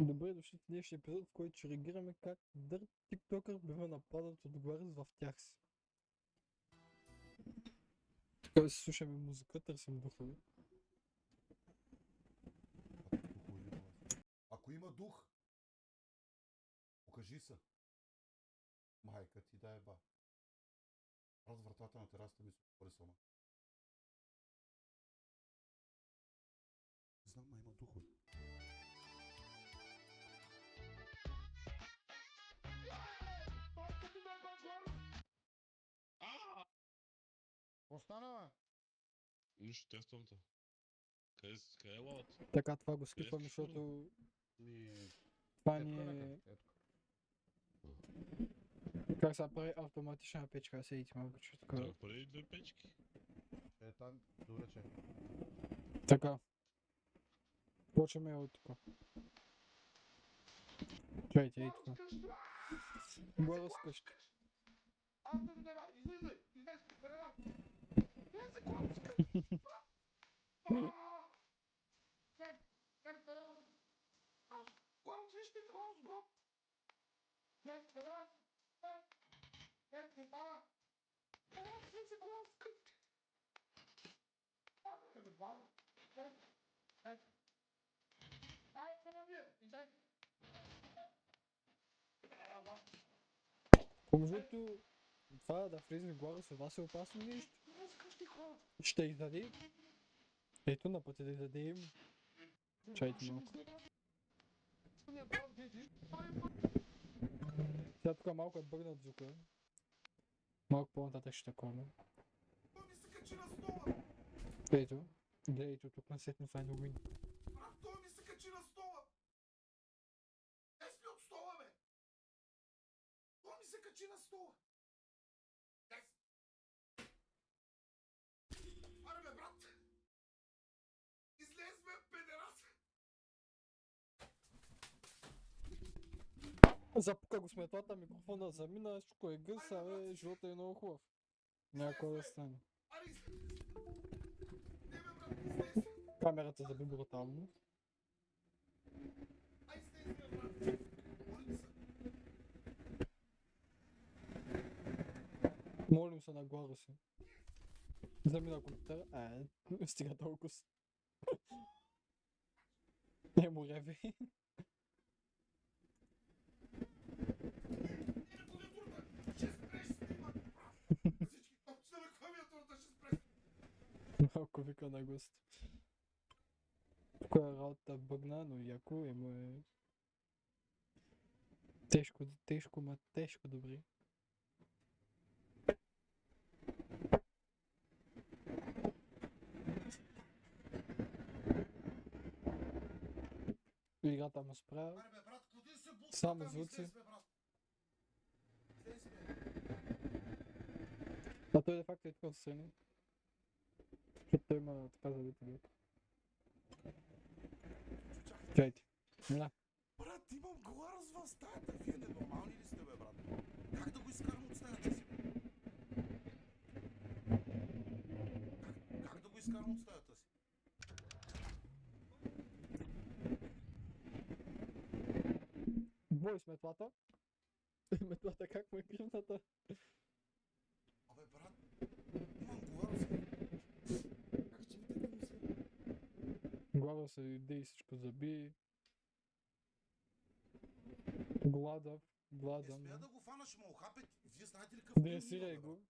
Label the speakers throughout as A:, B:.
A: Добре дошли в днешния епизод, в който ще реагираме как дърт тиктокър бива нападат от Гларис в тях си. Така да си слушаме музика, търсим духове.
B: Ако има дух, покажи се. Майка ти да еба. Раз вратата на терасата ми се отвори сама. Не знам, има духове. Остана,
C: Нищо, тествам те. Къде е лавата?
A: Така, това го скипваме, защото това ни е... Как се прави автоматична печка, седите малко, че така.
C: Трябва пари 2 печки.
B: Е там, добре че.
A: Така. Почваме от тук. Чайте, ей тук. Гларис къща. Помеждуто, това да влезе в Гларис от вас е опасно нещо. Ще издаде. Ето на пътя да издадем. Чайте малко. Сега тук малко е бъгнат звука. Малко по-нататък ще такова.
B: Той ми се качи на стола!
A: Ето. Гледайте тук на сетне файно уин.
B: Брат, той ми се качи на стола! Днес ли от стола, бе? Той ми се качи на стола! Днес! Аре, бе, брат! Излез, бе, педерас!
A: Запука го сметлата, микрофона замина, всичко е гъс, абе, живота е много хубав. Някой да стане.
B: Аре, излез! Не, бе, брат, излез!
A: Камерата заби брутално.
B: Ай, излез, бе, брат! Моля се!
A: Молим се на Гларис. Замина коментар. Стига толкова. Не му реви. Малко вика на гост. Тук е работа бъгна, но яко и му е... Тежко, ма тежко добре. Играта му справя. Само звуци. А той де факто е тук отстрани. Защото той има така забити лек. Чайте. Мина.
B: Брат, имам Гларис в стаята. Вие ненормални ли сте, бе, брат? Как да го изкарам от стаята си, бе? Как да го изкарам от стаята си?
A: Бой с метлата. Метлата как му е кривната.
B: Абе, брат, имам Гларис. Как ще ми те да мисля?
A: Глава се иде и всичко заби. Гладав. Гладам.
B: Успя да го фана, ще ме охапе. Вие знаете ли какъв
A: Дресирай
B: бе,
A: го.
B: брат?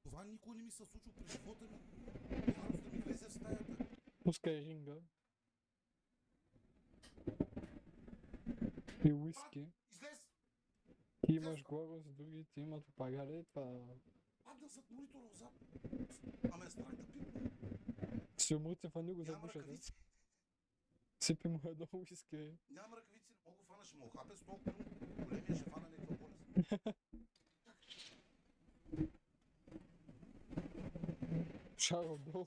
B: Това никога не ми се случва през живота ми. Гларис да ми влезе в стаята.
A: Пускай ринга. И уиски.
B: Излез!
A: Ти имаш Гларис, другите имат попагали. Това...
B: Падна зад монитора отзад. Аме страх да пипна.
A: Си умрите фани го
B: Нямам
A: задушат.
B: ръкавици.
A: Сипи му едно уиски.
B: Нямам ръкавици, не мога го фана, ще ме охапе с толкова големия ще фана някаква болест.
A: Шаро долу.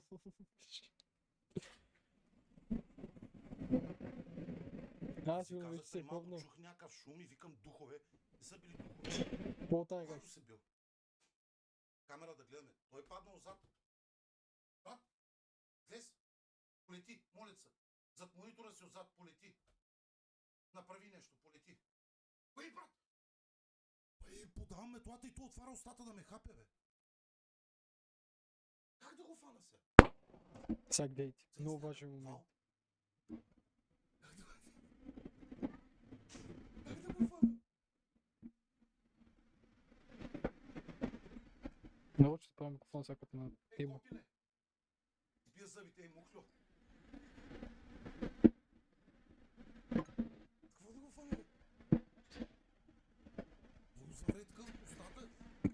A: Аз
B: Си
A: го
B: казах
A: вече се е
B: преди малко,
A: пробнал.
B: чух някакъв шум и викам духове. Не са били духове.
A: По-тая
B: Гларис се бил. Камера да гледаме. Той падна отзад. Брат, влез. Полети, моля се. Зад монитора си отзад полети. нещо, полети. Бей, брат! Бей, подавам метлата и tu отваря устата да ме хапе, бе. Как да го фана се?
A: Сак дейт. Много важен момент.
B: Как да го фана?
A: Много ще правим микрофон всякът на
B: Ей,
A: тема.
B: копиле! Избия зъбите, ей, мухлю. Какво да го фана, бе? Водозаря такъв устата,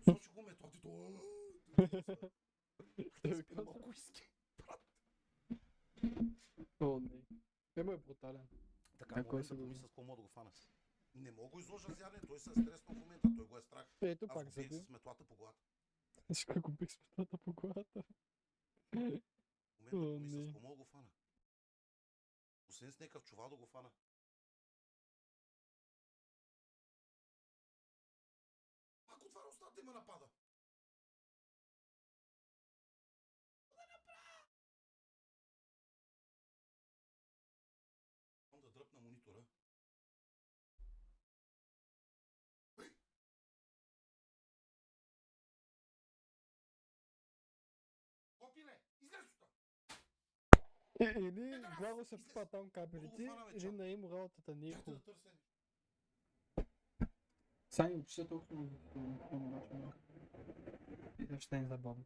B: сочи го метлата и то...
A: Той каза.
B: Малко иски, брат.
A: О, не. Емо е брутален.
B: Така,
A: Ако
B: момент
A: се
B: да
A: го-
B: помисля с какво мога да го фана. Не мога го изложа с ядене, той се е стреснал в момента, той го е страх.
A: Ето
B: Аз
A: пак
B: го биех
A: заби.
B: с метлата по главата.
A: Ще го бих с метлата по главата.
B: В момента
A: О,
B: помисля с
A: не.
B: какво мога да го фана. Освен с някакъв чувал да го фана. Пак отваря устата и ме напада. Да дръпна монитора. Ей! Копиле, излез оттам!
A: Или главо се пипа там кабелите, или на им работата не е
B: Чакайте
A: хубава.
B: да търся нещо.
A: Сани, пише толкова и ще не забавно.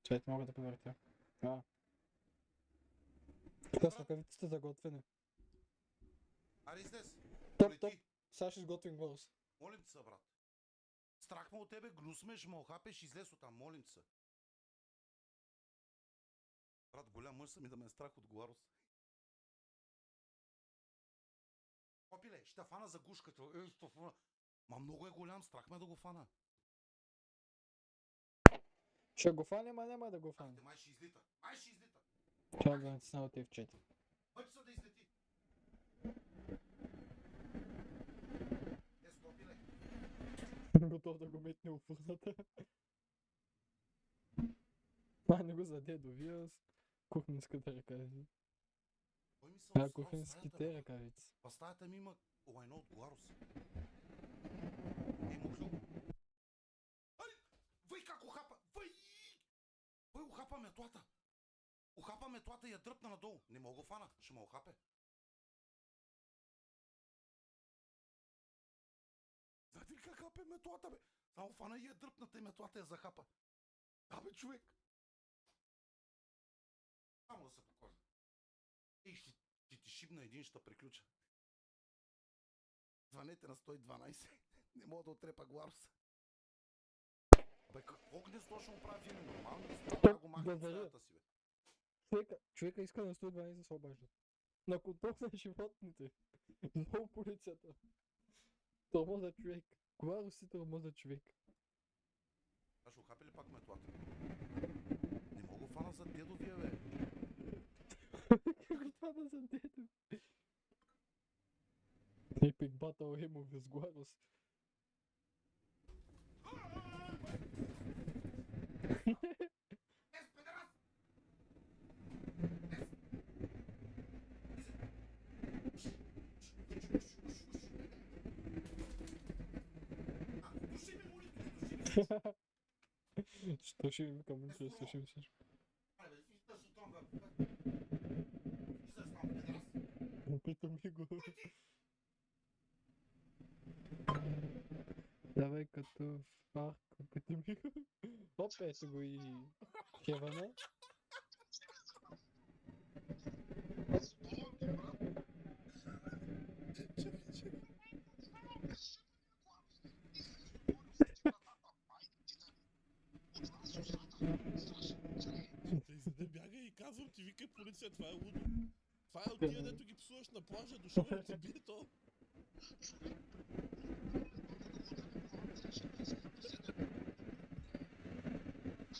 A: Чайте, мога да повъртя. Така с ръкавиците за готвене.
B: Аре, излез!
A: Топ,
B: Полети.
A: топ. Сега ще изготвим глас.
B: Молим те се, брат. Страх ме от тебе, гнус ме, ще ме охапеш, излез оттам, молим те се. Брат, голям мъж съм и да ме е страх от Гларус. Попиле, ще фана за гушката. Ма много е голям, страх ме да го фана.
A: Ще го фанем, а няма да го
B: Ах,
A: фанем.
B: те май ще излита. Май ще излита.
A: Чакай да натисна от F4.
B: Мъч се да излети. Попиле.
A: Готов да го метне в фурната. Не го заде до вия с кухненската ръкавица.
B: Кой ми се обсрал в стаята,
A: Кухненските
B: бе?
A: ръкавици.
B: В стаята ми има лайно от Гларус. Ей, мухлю. Ай! Въй как ухапа! Въй! Въй ухапа метлата! Ухапа метлата и я дръпна надолу. Не мога го фана, ще ме охапе. Знаете ли как хапе метлата, бе? Само фана и я дръпната и метлата я захапа. Абе, човек! Само да се покажа. Ей, ще ти шибна един, ще приключа. Звънете на 112. Не мога да отрепа Гларус. Бе, какво гнездо ще му прави фирми? Нормално ли сте? Трябва да го махне от стаята си, бе.
A: Човека иска на 112 да се обажда. На контрол на животните. Много полицията. Тормоза човек. Главо си тормоза човек.
B: А ще ухапи ли пак метлата? Не мога фана за дедовия, бе.
A: Как това да за дето? Epic Battle Emo с Гларус.
B: Ес, педерас! Души ми монитор, души ми.
A: Що ще ми към че слушам всичко.
B: Абе, излез оттам, бе. Излез там, педерас.
A: Опитам ми го. Давай като фарк, опитам ми го. Оп, ето го и Хевана.
C: Не бягай и казвам ти, викай полиция, това е лудо. Това е от тия, дето ги псуваш на плажа, дошъл да ти бие то.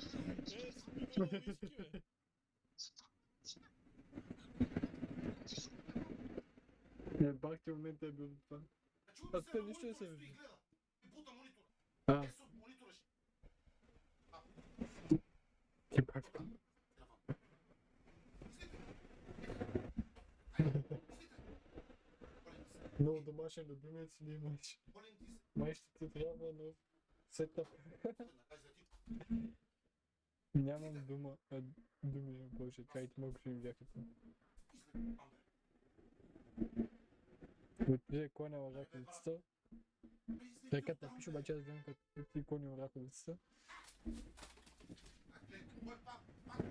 C: Си пивай на уиски, бе.
A: Не, бах ти момента е бил това.
B: Чуй ми
A: те
B: се,
A: нищо не
B: монитор
A: се
B: стои и
A: вижда.
B: гледа. И бута монитора.
A: А,
B: Ес от монитора ще.
A: ти бах.
B: Излитай. Излитай. Излитай. Моля се.
A: Много домашен любимец ли имаш?
B: Молим ти се.
A: Май ще ти трябва нов сетъп.
B: Да накажа ти.
A: Нямам думи, боже, чайте малко ще ми бяхате.
B: Излег, Амбер.
A: Отиде коня в раковицата. Рекът напише, обаче аз знам като ти коня в раковицата.
B: Кой пак пада?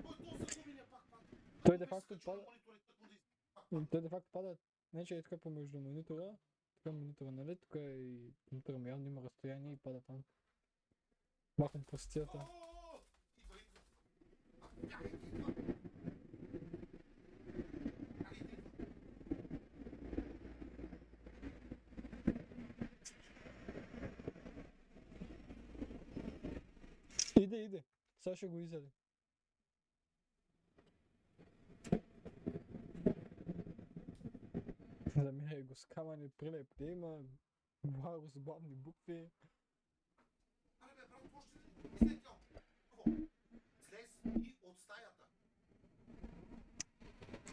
B: Кой то загуби не пак пада?
A: Той де факто пада. Той де факто пада, не че е така помежду монитора, нали, тук и монитора му явно има разстояние и пада там. Махам по стията. Иде. Сега ще го изяде. Заминай го с камъни, прилепи има, варо с главни букви.
B: Абе, брат, още ли? Слез и от стаята.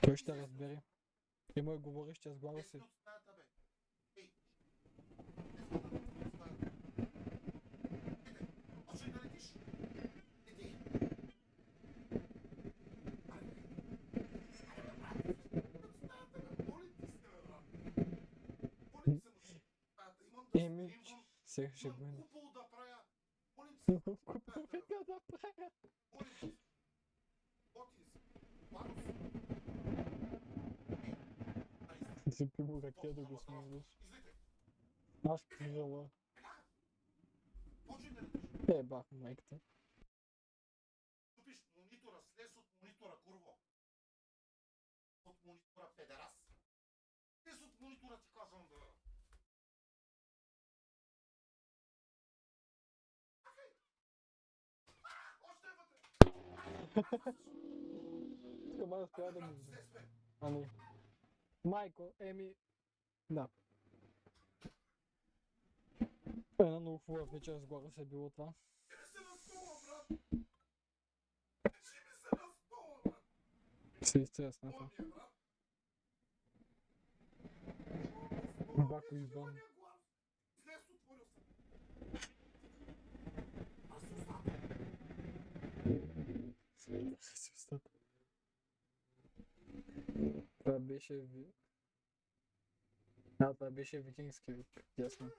A: Той ще разбере. Има говорещия с глава си.
B: Слез от стаята, бе. Ей! Слез от стаята. Иде, почни да летиш. Иди.
A: Еми, сега ще
B: Имам
A: бъде.
B: купол да правя. Молим се.
A: Купа да правя.
B: Молим се. Готин се. Парус.
A: Си пи му ръке да го смириш.
B: Излетай.
A: Аз пижала.
B: Почни да летиш.
A: Бах майката.
B: Тупиш монитора, слез от монитора, курво. От монитора, педерас. Слез от монитора ти казвам да... Още е вътре!
A: Тук май успя да му...
B: Слез, бе!
A: Ами. Майко, да. Една много хубава вечер с глава се е било това.
B: Кажи се на стола, брат! Кажи ми се на стола, брат!
A: Се изтресната.
B: Моля ми, брат!
A: Бако Иван.
B: Слез, отворил съм. Аз остана.
A: Си устата. Това беше това беше викингски вик, ясно.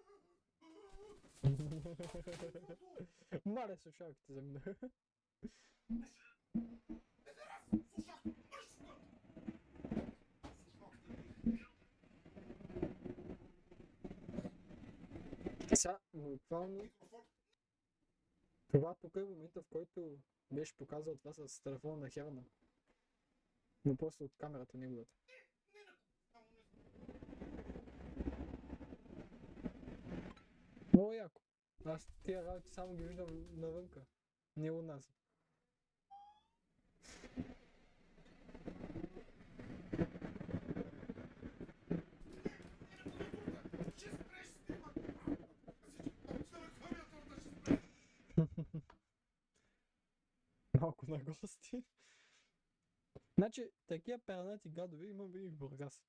A: Мале слушалките заминаха.
B: Педерас! Слушах! Мърш сюда!
A: Сега, буквално,
B: Микрофон.
A: това тук е момента, в който беше показал това с телефона на Херна. Но после от камерата неговата. Много яко. Аз тия работи само ги виждам навънка. Не у нас.
B: Ще спреш снимак! Ще ръкавия да ще спреш!
A: Малко на гости. Значи, такива пернати гадове имаме и в Бургас.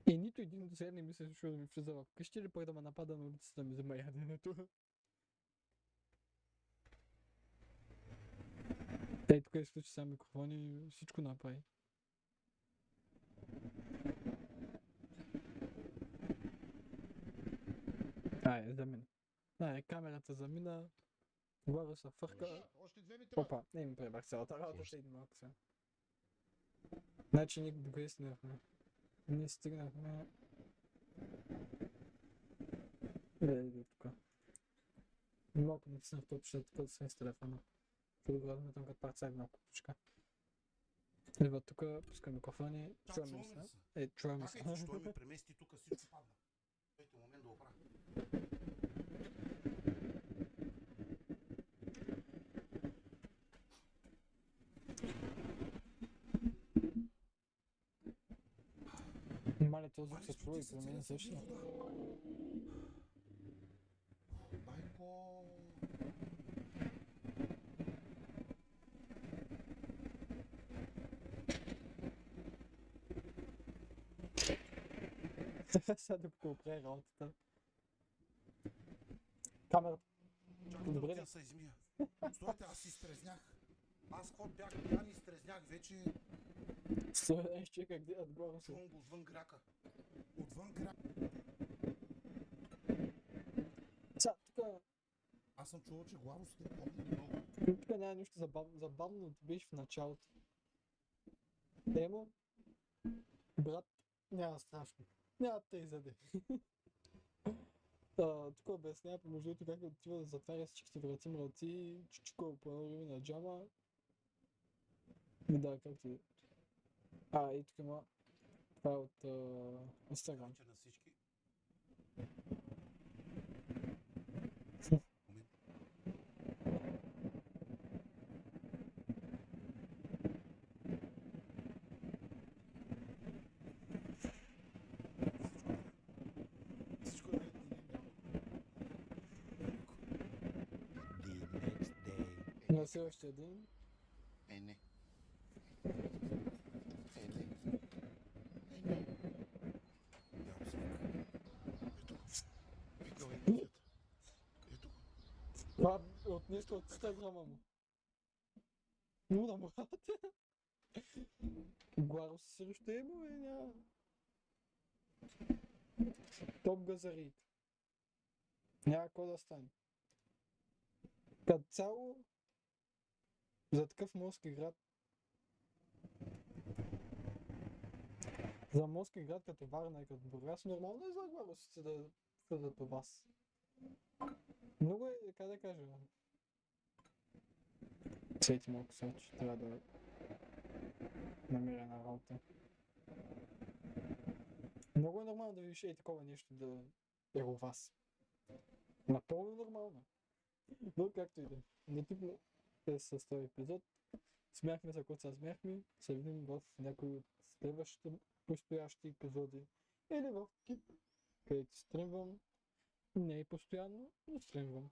A: И нито един до сега не ми се случва да ми влиза в къщи или пък да ме напада на улицата да ми взема яденето. Ей, тук изключи сега микрофон и всичко направи. Замина. Камерата замина. Глава се фърка.
D: Още две ми трябва.
A: Опа, не ми пребах цялата работа, ще иде малко сега. Значи ние до къде стигнахме? Ние стигнахме... Иде тук. Малко натиснах топчета тук да се с телефона. Ще го разметам като парца една купичка. Идва тук, пускам микрофони, чуваме се. Чуваме се.
B: Чакайте, що ми премести тук, всичко падна. Дайте момент да оправя.
A: Мале, този звук се чува и при мен също.
B: Майко...
A: Сега докато опре работата. Камерата.
B: Чакай да
A: Добре,
B: отида
A: да.
B: се измия. Стойте, аз си изтрезнях. Аз какво бях пиян и изтрезнях вече.
A: Стой, да изчека где отгоре се.
B: Чувам го отвън гряка. Отвън гряка.
A: Сега, тук
B: Аз съм чувал, че Главус те помни много.
A: тук няма нищо забавно беше в началото. Емо, брат, няма страшно. Няма да те изяде. Тук обяснява помежду как отива да затваря всичките врати мрати, чичко по едно време на джама. И да, както и. И тук има. Това е от Instagram.
B: Вечер на всички. Всичко е The next day.
A: На следващия ден.
B: Не. Не. Нямам звук. Ето го. Викал е кофята. Ето го.
A: Това е от нещо от Инстаграма му. Ну, да брат. Гларус срещу Емо, няма. Топ газарит. Няма какво да стане. Като цяло, за такъв морски град, за морски град като Варна и като Бургас, нормално е за гларусите да влизат у вас. Много е, как да кажа, Цвети малко сочи, трябва да намеря на работа. Много е нормално да видиш такова нещо да е у вас. Напълно нормално. Но както и да е. Нетипно е с този епизод. Смяхме се, когато се смяхме. Се видим в някои от следващите предстоящи епизоди. Или в Кип, където стримвам. Не е постоянно, но стримвам.